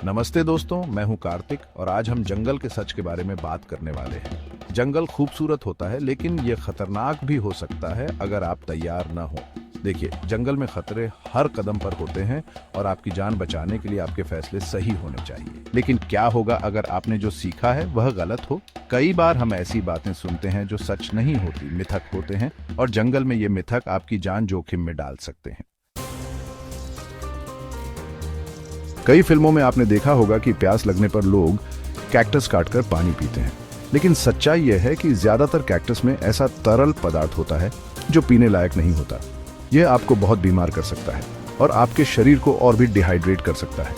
नमस्ते दोस्तों, मैं हूं कार्तिक और आज हम जंगल के सच के बारे में बात करने वाले हैं। जंगल खूबसूरत होता है लेकिन ये खतरनाक भी हो सकता है अगर आप तैयार न हो। देखिए, जंगल में खतरे हर कदम पर होते हैं और आपकी जान बचाने के लिए आपके फैसले सही होने चाहिए। लेकिन क्या होगा अगर आपने जो सीखा है वह गलत हो? कई बार हम ऐसी बातें सुनते हैं जो सच नहीं होती, मिथक होते हैं, और जंगल में ये मिथक आपकी जान जोखिम में डाल सकते हैं। कई फिल्मों में आपने देखा होगा कि प्यास लगने पर लोग कैक्टस काटकर पानी पीते हैं, लेकिन सच्चाई यह है कि ज्यादातर कैक्टस में ऐसा तरल पदार्थ होता है जो पीने लायक नहीं होता। यह आपको बहुत बीमार कर सकता है और आपके शरीर को और भी डिहाइड्रेट कर सकता है।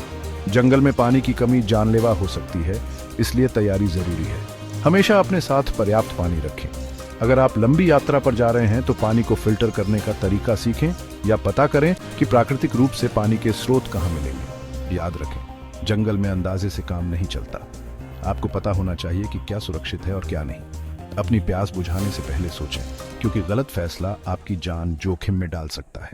जंगल में पानी की कमी जानलेवा हो सकती है, इसलिए तैयारी जरूरी है। हमेशा अपने साथ पर्याप्त पानी रखें। अगर आप लंबी यात्रा पर जा रहे हैं तो पानी को फिल्टर करने का तरीका सीखें या पता करें कि प्राकृतिक रूप से पानी के स्रोत कहाँ मिलेंगे। याद रखें, जंगल में अंदाजे से काम नहीं चलता। आपको पता होना चाहिए कि क्या सुरक्षित है और क्या नहीं। अपनी प्यास बुझाने से पहले सोचें, क्योंकि गलत फैसला आपकी जान जोखिम में डाल सकता है।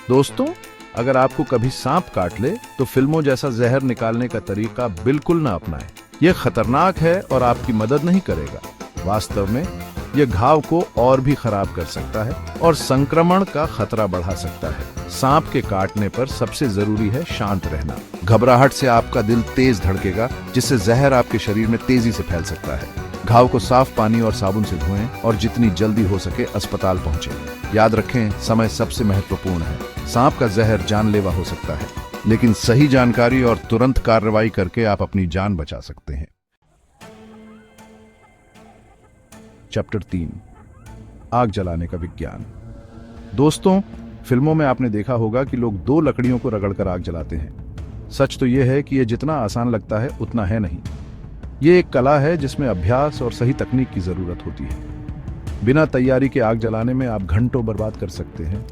दोस्तों, अगर आपको कभी सांप काट ले तो फिल्मों जैसा जहर निकालने का तरीका बिल्कुल ना अपनाएं। यह खतरनाक है और आपकी मदद नहीं करेगा। वास्तव में यह घाव को और भी खराब कर सकता है और संक्रमण का खतरा बढ़ा सकता है। सांप के काटने पर सबसे जरूरी है शांत रहना। घबराहट से आपका दिल तेज धड़केगा, जिससे जहर आपके शरीर में तेजी से फैल सकता है। घाव को साफ पानी और साबुन से धोएं और जितनी जल्दी हो सके अस्पताल पहुंचें। याद रखें, समय सबसे महत्वपूर्ण है। सांप का जहर जानलेवा हो सकता है, लेकिन सही जानकारी और तुरंत कार्रवाई करके आप अपनी जान बचा सकते हैं। चैप्टर 3, आग जलाने का विज्ञान। दोस्तों, फिल्मों में आपने देखा होगा कि लोग 2 लकड़ियों को रगड़कर आग जलाते हैं। सच तो यह है कि यह जितना आसान लगता है उतना है नहीं। यह एक कला है जिसमें अभ्यास और सही तकनीक की जरूरत होती है। बिना तैयारी के आग जलाने में आप घंटों बर्बाद कर सकते हैं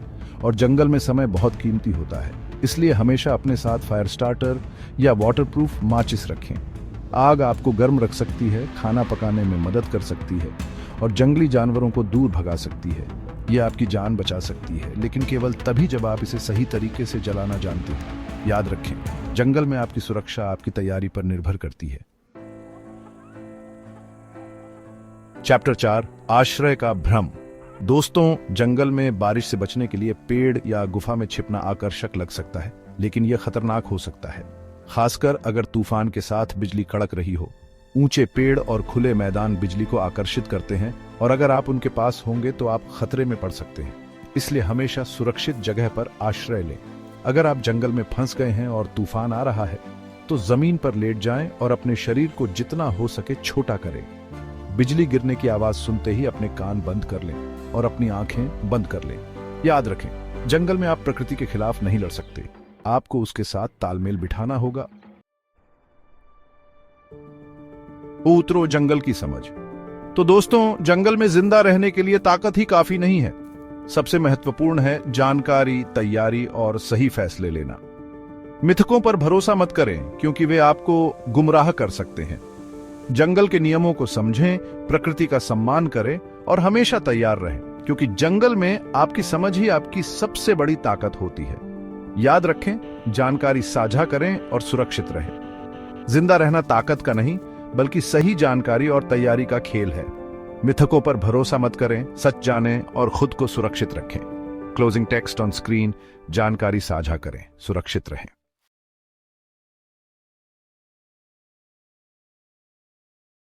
और जंगल में समय बहुत कीमती होता है। इसलिए हमेशा अपने साथ फायर स्टार्टर या वाटरप्रूफ माचिस रखें। आग आपको गर्म रख सकती है, खाना पकाने में मदद कर सकती है और जंगली जानवरों को दूर भगा सकती है। यह आपकी जान बचा सकती है, लेकिन केवल तभी जब आप इसे सही तरीके से जलाना जानते हैं। याद रखें, जंगल में आपकी सुरक्षा आपकी तैयारी पर निर्भर करती है। चैप्टर 4, आश्रय का भ्रम। दोस्तों, जंगल में बारिश से बचने के लिए पेड़ या गुफा में छिपना आकर्षक लग सकता है, लेकिन यह खतरनाक हो सकता है, खासकर अगर तूफान के साथ बिजली कड़क रही हो। ऊंचे पेड़ और खुले मैदान बिजली को आकर्षित करते हैं और अगर आप उनके पास होंगे तो आप खतरे में पड़ सकते हैं। इसलिए हमेशा सुरक्षित जगह पर आश्रय लें। अगर आप जंगल में फंस गए हैं और तूफान आ रहा है तो जमीन पर लेट जाएं और अपने शरीर को जितना हो सके छोटा करें। बिजली गिरने की आवाज सुनते ही अपने कान बंद कर लें और अपनी आंखें बंद कर लें। याद रखें, जंगल में आप प्रकृति के खिलाफ नहीं लड़ सकते, आपको उसके साथ तालमेल बिठाना होगा। उतरो जंगल की समझ। तो दोस्तों, जंगल में जिंदा रहने के लिए ताकत ही काफी नहीं है। सबसे महत्वपूर्ण है जानकारी, तैयारी और सही फैसले लेना। मिथकों पर भरोसा मत करें, क्योंकि वे आपको गुमराह कर सकते हैं। जंगल के नियमों को समझें, प्रकृति का सम्मान करें और हमेशा तैयार रहें, क्योंकि जंगल में आपकी समझ ही आपकी सबसे बड़ी ताकत होती है। याद रखें, जानकारी साझा करें और सुरक्षित रहें। जिंदा रहना ताकत का नहीं, बल्कि सही जानकारी और तैयारी का खेल है। मिथकों पर भरोसा मत करें, सच जानें और खुद को सुरक्षित रखें। Closing text on screen. जानकारी साझा करें, सुरक्षित रहें।